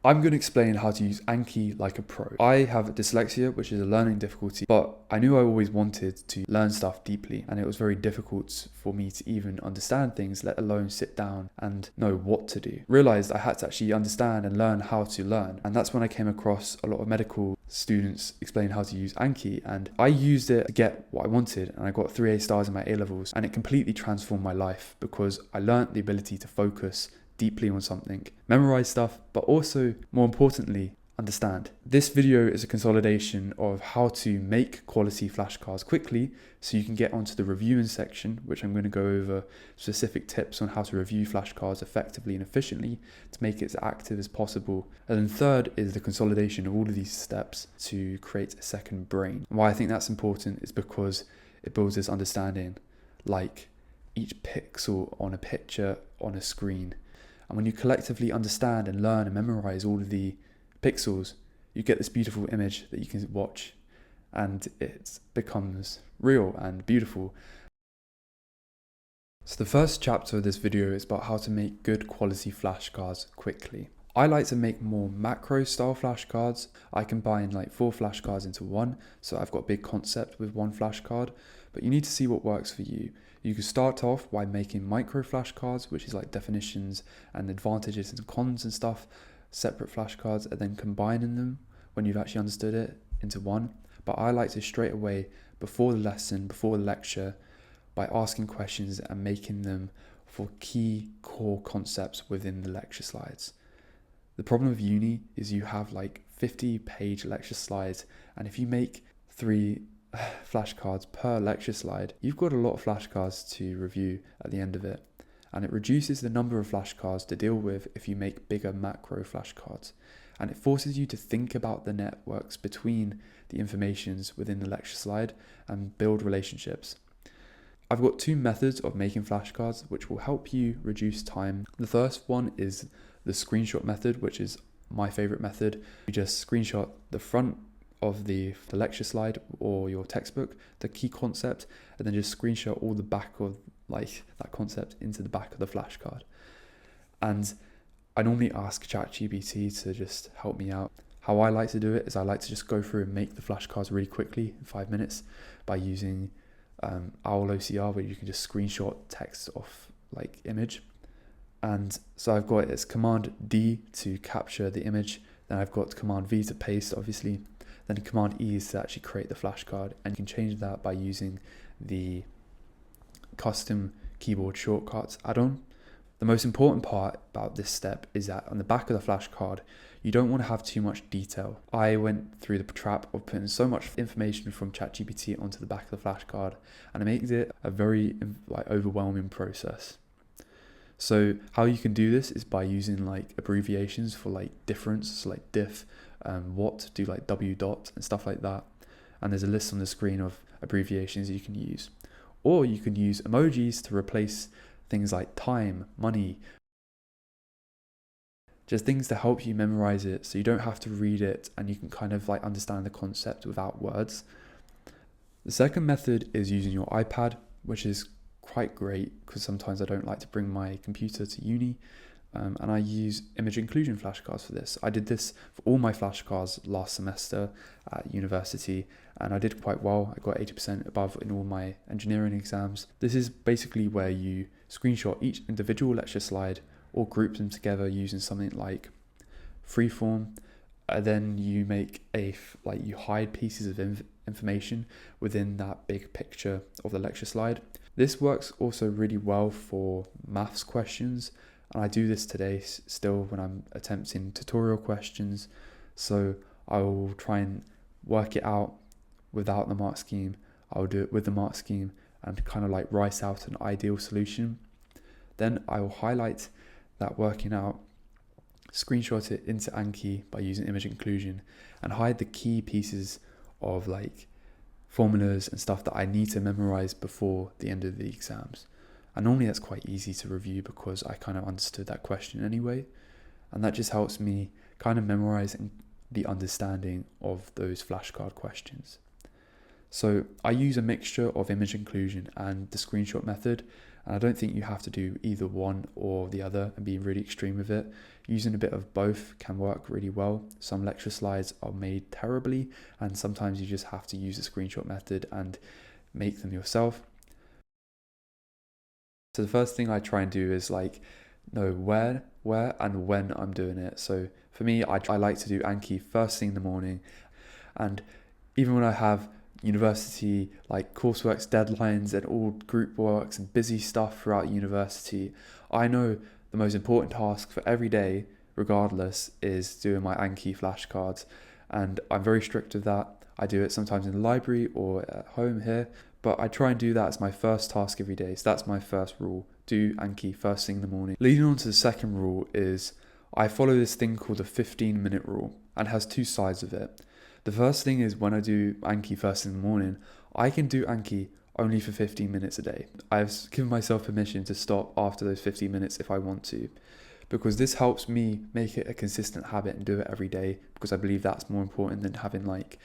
I'm going to explain how to use Anki like a pro. I have dyslexia, which is a learning difficulty, but I knew I always wanted to learn stuff deeply, and it was very difficult for me to even understand things, let alone sit down and know what to do. Realized I had to actually understand and learn how to learn, and that's when I came across a lot of medical students explain how to use Anki, and I used it to get what I wanted, and I got 3 A stars in my A levels, and it completely transformed my life because I learned the ability to focus deeply on something, memorize stuff, but also, more importantly, understand. This video is a consolidation of how to make quality flashcards quickly so you can get onto the reviewing section, which I'm going to go over specific tips on how to review flashcards effectively and efficiently to make it as active as possible. And then third is the consolidation of all of these steps to create a second brain. And why I think that's important is because it builds this understanding, like each pixel on a picture on a screen. And when you collectively understand and learn and memorize all of the pixels, you get this beautiful image that you can watch, and it becomes real and beautiful. So the first chapter of this video is about how to make good quality flashcards quickly. I like to make more macro style flashcards. I combine like 4 flashcards into one, so I've got a big concept with one flashcard, but you need to see what works for you. You can start off by making micro flashcards, which is like definitions and advantages and cons and stuff, separate flashcards, and then combining them when you've actually understood it into one. But I like to straight away, before the lesson, before the lecture, by asking questions and making them for key core concepts within the lecture slides. The problem with uni is you have like 50-page lecture slides, and if you make 3 flashcards per lecture slide, you've got a lot of flashcards to review at the end of it, and it reduces the number of flashcards to deal with if you make bigger macro flashcards, and it forces you to think about the networks between the informations within the lecture slide and build relationships. I've got 2 methods of making flashcards which will help you reduce time. The first one is the screenshot method, which is my favorite method. You just screenshot the front of the lecture slide or your textbook, the key concept, and then just screenshot all the back of like that concept into the back of the flashcard. And I normally ask ChatGPT to just help me out. How I like to do it is I like to just go through and make the flashcards really quickly in 5 minutes by using Owl OCR, where you can just screenshot text off like image. And so I've got it's Command D to capture the image, then I've got Command V to paste, obviously, then Command E is to actually create the flashcard, and you can change that by using the custom keyboard shortcuts add-on. The most important part about this step is that on the back of the flashcard, you don't want to have too much detail. I went through the trap of putting so much information from ChatGPT onto the back of the flashcard, and it makes it a very overwhelming process. So how you can do this is by using like abbreviations for like difference, so like diff, what, do like W dot and stuff like that. And there's a list on the screen of abbreviations you can use. Or you can use emojis to replace things like time, money, just things to help you memorize it so you don't have to read it and you can kind of like understand the concept without words. The second method is using your iPad, which is quite great because sometimes I don't like to bring my computer to uni, and I use image inclusion flashcards for this. I did this for all my flashcards last semester at university, and I did quite well. I got 80% above in all my engineering exams. This is basically where you screenshot each individual lecture slide or group them together using something like freeform. Then you make you hide pieces of information within that big picture of the lecture slide. This works also really well for maths questions, and I do this today still when I'm attempting tutorial questions. So I will try and work it out without the mark scheme. I'll do it with the mark scheme and kind of like write out an ideal solution. Then I will highlight that working out, screenshot it into Anki by using image inclusion, and hide the key pieces of like formulas and stuff that I need to memorize before the end of the exams. And normally that's quite easy to review because I kind of understood that question anyway, and that just helps me kind of memorize the understanding of those flashcard questions. So I use a mixture of image inclusion and the screenshot method, And I don't think you have to do either one or the other and be really extreme with it. Using a bit of both can work really well. Some lecture slides are made terribly, and sometimes you just have to use the screenshot method and make them yourself. So the first thing I try and do is like know where and when I'm doing it. So for me, I like to do Anki first thing in the morning. And even when I have university, like courseworks, deadlines, and all group works and busy stuff throughout university, I know the most important task for every day, regardless, is doing my Anki flashcards. And I'm very strict with that. I do it sometimes in the library or at home here, but I try and do that as my first task every day. So that's my first rule: do Anki first thing in the morning. Leading on to the second rule is I follow this thing called the 15-minute rule, and it has two sides of it. The first thing is when I do Anki first in the morning, I can do Anki only for 15 minutes a day. I've given myself permission to stop after those 15 minutes if I want to, because this helps me make it a consistent habit and do it every day, because I believe that's more important than having like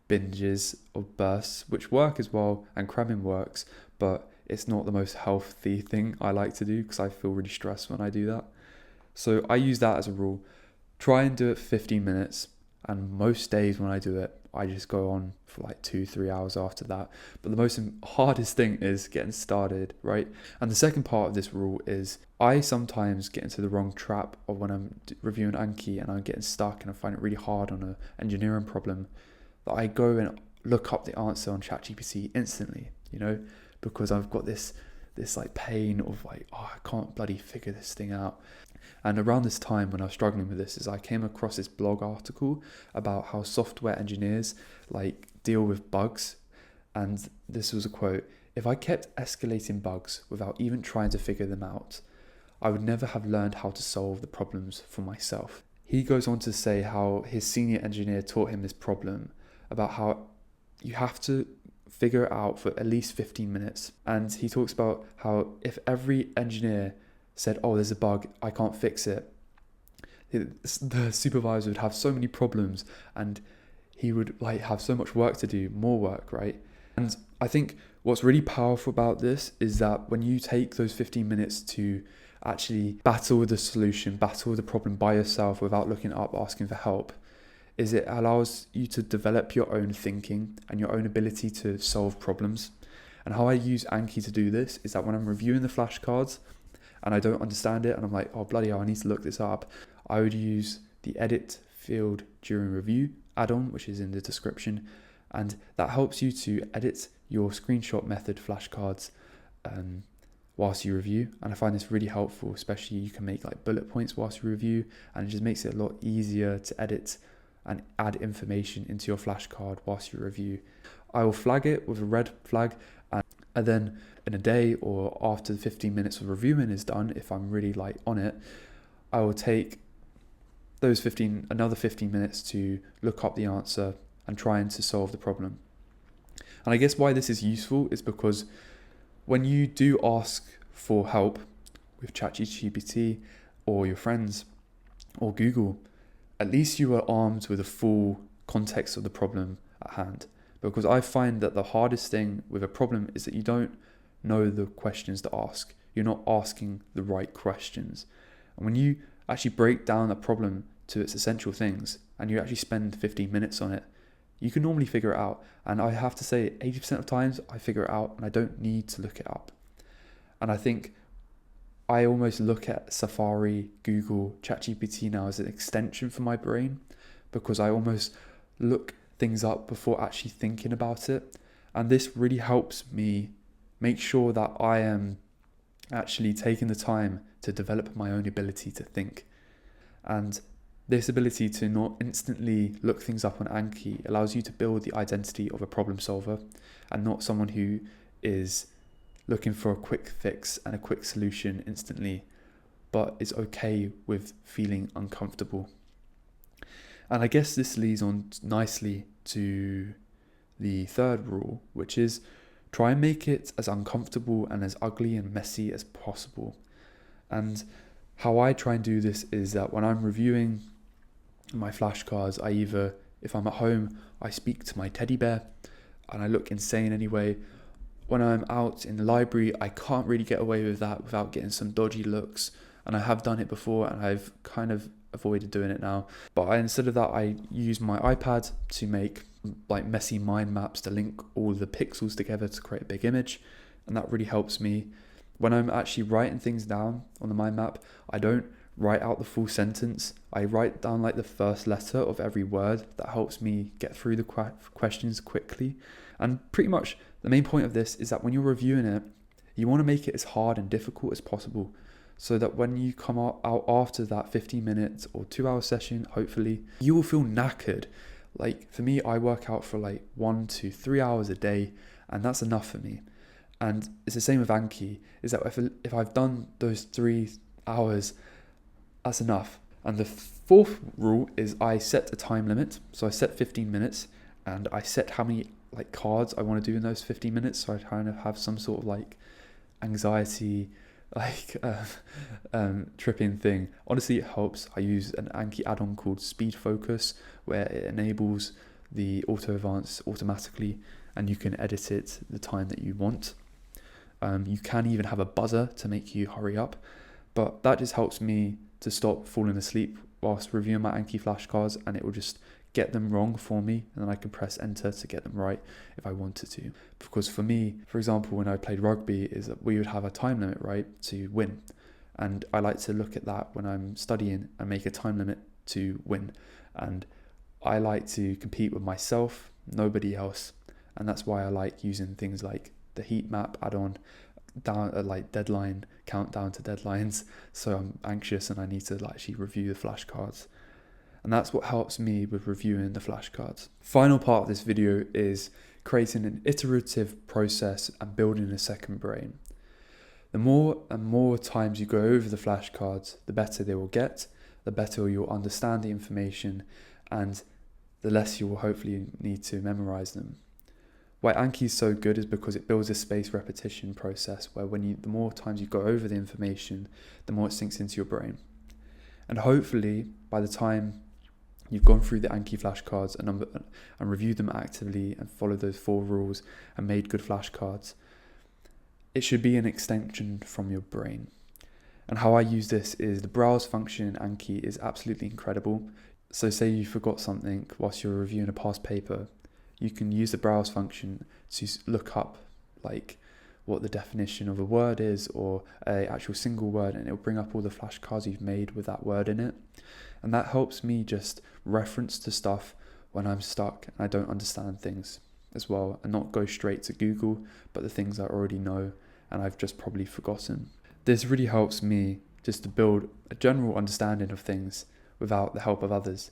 binges or bursts, which work as well, and cramming works, but it's not the most healthy thing I like to do because I feel really stressed when I do that. So I use that as a rule. Try and do it for 15 minutes, and most days when I do it, I just go on for like 2-3 hours after that. But the hardest thing is getting started, right? And the second part of this rule is I sometimes get into the wrong trap of when I'm reviewing Anki and I'm getting stuck and I find it really hard on an engineering problem, that I go and look up the answer on ChatGPT instantly, because I've got this like pain of like, oh, I can't bloody figure this thing out. And around this time when I was struggling with this, I came across this blog article about how software engineers like deal with bugs. And this was a quote: "If I kept escalating bugs without even trying to figure them out, I would never have learned how to solve the problems for myself." He goes on to say how his senior engineer taught him this problem about how you have to figure it out for at least 15 minutes. And he talks about how if every engineer said, oh, there's a bug, I can't fix it, the supervisor would have so many problems and he would like have so much work to do, more work, right? And I think what's really powerful about this is that when you take those 15 minutes to actually battle with the solution, battle with the problem by yourself without looking up, asking for help, is it allows you to develop your own thinking and your own ability to solve problems. And how I use Anki to do this is that when I'm reviewing the flashcards and I don't understand it and I'm like, oh bloody hell, I need to look this up, I would use the edit field during review add-on, which is in the description, and that helps you to edit your screenshot method flashcards whilst you review. And I find this really helpful, especially you can make like bullet points whilst you review, and it just makes it a lot easier to edit and add information into your flashcard whilst you review. I will flag it with a red flag, and then in a day or after the 15 minutes of reviewing is done, if I'm really like on it, I will take those another 15 minutes to look up the answer and trying to solve the problem. And I guess why this is useful is because when you do ask for help with ChatGPT or your friends or Google, at least you are armed with a full context of the problem at hand. Because I find that the hardest thing with a problem is that you don't know the questions to ask. You're not asking the right questions. And when you actually break down a problem to its essential things and you actually spend 15 minutes on it, you can normally figure it out. And I have to say 80% of times I figure it out and I don't need to look it up. And I think I almost look at Safari, Google, ChatGPT now as an extension for my brain, because I almost look things up before actually thinking about it. And this really helps me make sure that I am actually taking the time to develop my own ability to think. And this ability to not instantly look things up on Anki allows you to build the identity of a problem solver and not someone who is looking for a quick fix and a quick solution instantly, but is okay with feeling uncomfortable. And I guess this leads on nicely to the third rule, which is try and make it as uncomfortable and as ugly and messy as possible. And how I try and do this is that when I'm reviewing my flashcards, I either, if I'm at home, I speak to my teddy bear and I look insane anyway, when I'm out in the library, I can't really get away with that without getting some dodgy looks. And I have done it before, and I've kind of avoided doing it now. But instead of that, I use my iPad to make like messy mind maps to link all the pixels together to create a big image. And that really helps me. When I'm actually writing things down on the mind map, I don't write out the full sentence. I write down like the first letter of every word. That helps me get through the questions quickly. And pretty much the main point of this is that when you're reviewing it, you want to make it as hard and difficult as possible, so that when you come out after that 15 minutes or 2-hour session, hopefully, you will feel knackered. Like for me, I work out for like 1 to 3 hours a day, and that's enough for me. And it's the same with Anki, is that if I've done those 3 hours, that's enough. And the fourth rule is I set a time limit. So I set 15 minutes, and I set how many like cards I want to do in those 15 minutes. So I kind of have some sort of like anxiety, like tripping thing. Honestly, it helps. I use an Anki add-on called Speed Focus, where it enables the auto advance automatically, and you can edit it the time that you want. You can even have a buzzer to make you hurry up, but that just helps me to stop falling asleep whilst reviewing my Anki flashcards, and it will just get them wrong for me, and then I can press enter to get them right if I wanted to. Because for me, for example, when I played rugby, is that we would have a time limit, right, to win. And I like to look at that when I'm studying and make a time limit to win. And I like to compete with myself, nobody else. And that's why I like using things like the heat map add-on, down like deadline, countdown to deadlines. So I'm anxious and I need to actually review the flashcards. And that's what helps me with reviewing the flashcards. Final part of this video is creating an iterative process and building a second brain. The more and more times you go over the flashcards, the better they will get, the better you'll understand the information, and the less you will hopefully need to memorize them. Why Anki is so good is because it builds a spaced repetition process where the more times you go over the information, the more it sinks into your brain. And hopefully by the time you've gone through the Anki flashcards and reviewed them actively and followed those 4 rules and made good flashcards, it should be an extension from your brain. And how I use this is the browse function in Anki is absolutely incredible. So say you forgot something whilst you're reviewing a past paper, you can use the browse function to look up like what the definition of a word is or a actual single word, and it'll bring up all the flashcards you've made with that word in it. And that helps me just reference to stuff when I'm stuck and I don't understand things as well, and not go straight to Google, but the things I already know and I've just probably forgotten. This really helps me just to build a general understanding of things without the help of others.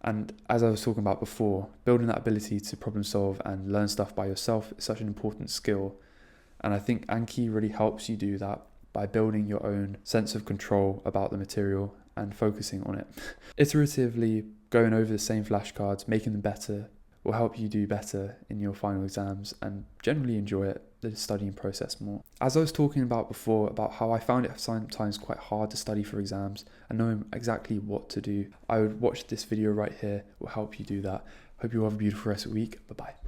And as I was talking about before, building that ability to problem solve and learn stuff by yourself is such an important skill. And I think Anki really helps you do that by building your own sense of control about the material and focusing on it. Iteratively going over the same flashcards, making them better, will help you do better in your final exams and generally enjoy it, the studying process more. As I was talking about before, about how I found it sometimes quite hard to study for exams and knowing exactly what to do, I would watch this video right here. It will help you do that. Hope you have a beautiful rest of the week. Bye-bye.